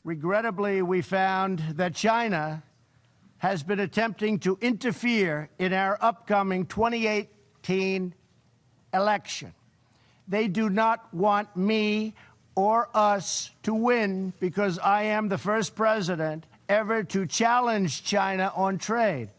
Regrettably, we found that China has been attempting to interfere in our upcoming 2018 election. They do not want me or us to win because I am the first president ever to challenge China on trade.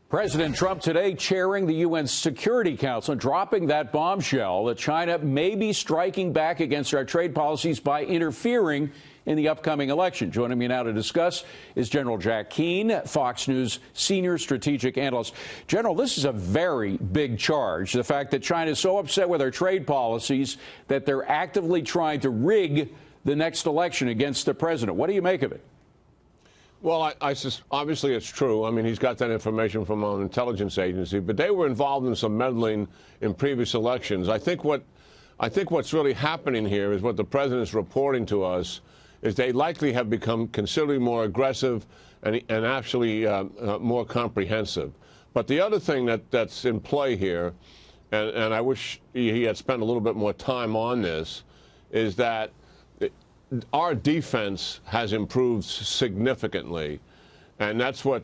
President Trump today chairing the UN Security Council, dropping that bombshell that China may be striking back against our trade policies by interfering in the upcoming election. Joining me now to discuss is General Jack Keane, Fox News senior strategic analyst. General, this is a very big charge. The fact that China is so upset with our trade policies that they're actively trying to rig the next election against the president. What do you make of it? Well, obviously it's true. I mean, he's got that information from an intelligence agency, but they were involved in some meddling in previous elections. I think what's really happening here is what the president is reporting to us is they likely have become considerably more aggressive and actually more comprehensive. But the other thing that's in play here, and I wish he had spent a little bit more time on this, is that our defense has improved significantly, and that's what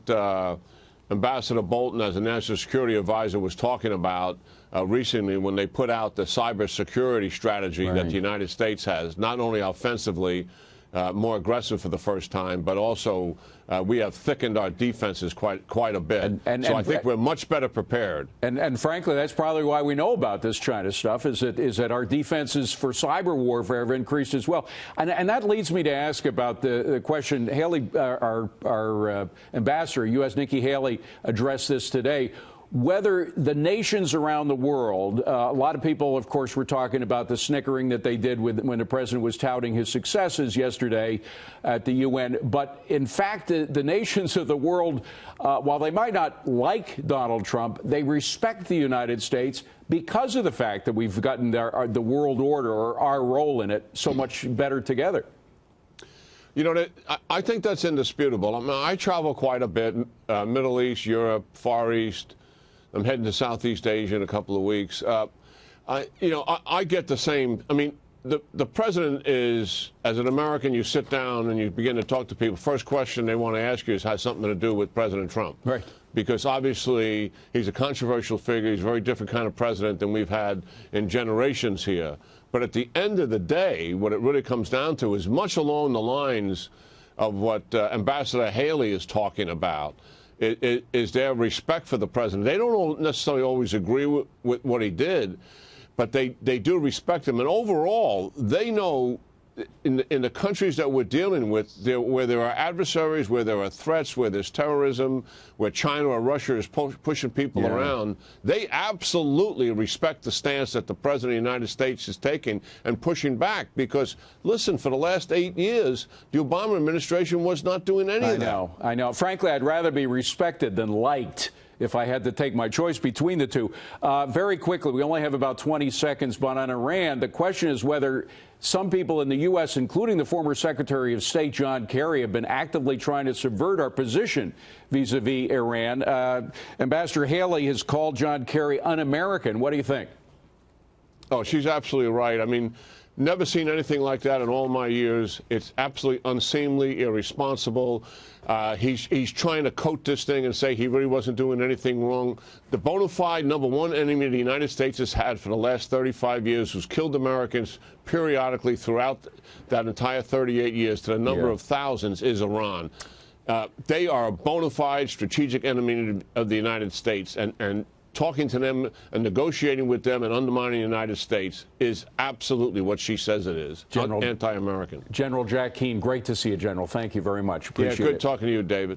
Ambassador Bolton, as a national security advisor, was talking about recently when they put out the cybersecurity strategy that the United States has, not only offensively, more aggressive for the first time, but also we have thickened our defenses quite a bit. So I think we're much better prepared. And frankly, that's probably why we know about this China stuff, is that our defenses for cyber warfare have increased as well. And that leads me to ask about the question. Haley, our ambassador, U.S. Nikki Haley, addressed this today. Whether the nations around the world, a lot of people, of course, were talking about the snickering that they did when the president was touting his successes yesterday at the UN. But in fact, the nations of the world, while they might not like Donald Trump, they respect the United States because of the fact that we've gotten the world order, or our role in it, so much better together. You know, I think that's indisputable. I mean, I travel quite a bit, Middle East, Europe, Far East. I'm heading to Southeast Asia in a couple of weeks. I get the same. I mean, the president is, as an American, you sit down and you begin to talk to people. First question they want to ask you has something to do with President Trump. Right. Because obviously he's a controversial figure. He's a very different kind of president than we've had in generations here. But at the end of the day, what it really comes down to is much along the lines of what Ambassador Haley is talking about. Is their respect for the president. They don't necessarily always agree with what he did, but they do respect him. And overall, they know in the countries that we're dealing with, where there are adversaries, where there are threats, where there's terrorism, where China or Russia is pushing people around, they absolutely respect the stance that the President of the United States is taking and pushing back. Because, listen, for the last 8 years, the Obama administration was not doing any of that. I know. Frankly, I'd rather be respected than liked if I had to take my choice between the two. Very quickly, we only have about 20 seconds, but on Iran, the question is whether some people in the U.S., including the former Secretary of State John Kerry, have been actively trying to subvert our position vis-a-vis Iran. Ambassador Haley has called John Kerry un-American. What do you think? Oh, she's absolutely right. I mean, never seen anything like that in all my years. It's absolutely unseemly, irresponsible. He's trying to coat this thing and say he really wasn't doing anything wrong. The bona fide number one enemy the United States has had for the last 35 years, who's killed Americans periodically throughout that entire 38 years to the number of thousands, is Iran. They are a bona fide strategic enemy of the United States, and talking to them and negotiating with them and undermining the United States is absolutely what she says it is, anti-American. General Jack Keane, great to see you, General. Thank you very much. Appreciate it. Good talking to you, David.